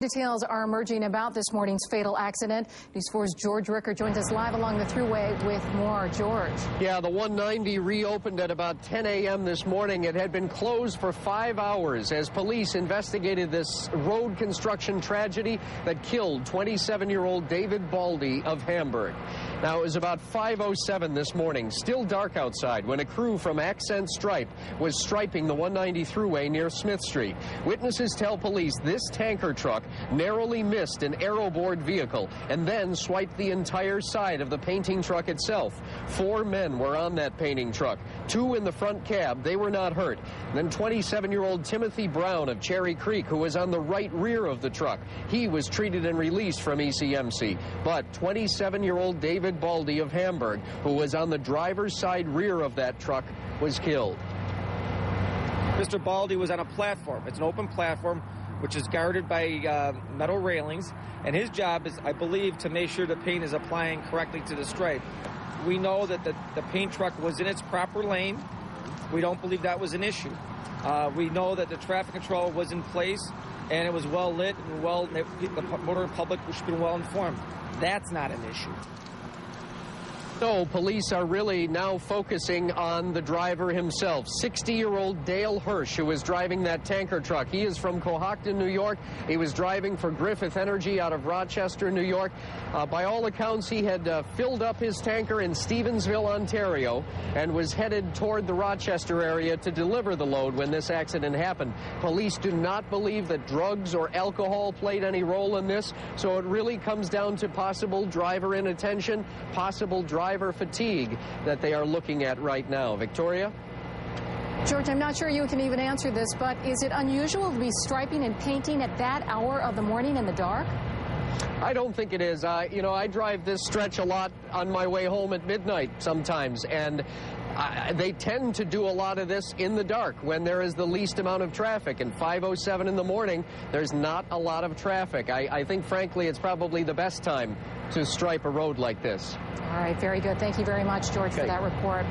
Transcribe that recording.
Details are emerging about this morning's fatal accident. News 4's George Ricker joins us live along the thruway with more. George. Yeah, the 190 reopened at about 10 a.m. this morning. It had been closed for 5 hours as police investigated this road construction tragedy that killed 27-year-old David Baldy of Hamburg. Now, it was about 5:07 this morning, still dark outside, when a crew from Accent Stripe was striping the 190 thruway near Smith Street. Witnesses tell police this tanker truck narrowly missed an aeroboard vehicle and then swiped the entire side of the painting truck itself. 4 men were on that painting truck, 2 in the front cab. They were not hurt. And then 27-year-old Timothy Brown of Cherry Creek, who was on the right rear of the truck, he was treated and released from ECMC. But 27-year-old David Baldy of Hamburg, who was on the driver's side rear of that truck, was killed. Mr. Baldy was on a platform. It's an open platform which is guarded by metal railings, and his job is, I believe, to make sure the paint is applying correctly to the stripe. We know that the paint truck was in its proper lane. We don't believe that was an issue. We know that the traffic control was in place and it was well lit and the motor public should be well informed. That's not an issue. So police are really now focusing on the driver himself, 60-year-old Dale Hirsch, who was driving that tanker truck. He is from Cohocton, New York. He was driving for Griffith Energy out of Rochester, New York. By all accounts, he had filled up his tanker in Stevensville, Ontario, and was headed toward the Rochester area to deliver the load when this accident happened. Police do not believe that drugs or alcohol played any role in this, so it really comes down to possible driver inattention, possible driver fatigue that they are looking at right now. Victoria? George, I'm not sure you can even answer this, but is it unusual to be striping and painting at that hour of the morning in the dark? I don't think it is. You know, I drive this stretch a lot on my way home at midnight sometimes, and they tend to do a lot of this in the dark when there is the least amount of traffic. And 5:07 in the morning, there's not a lot of traffic. I think, frankly, it's probably the best time to stripe a road like this. All right, very good. Thank you very much, George, for that report.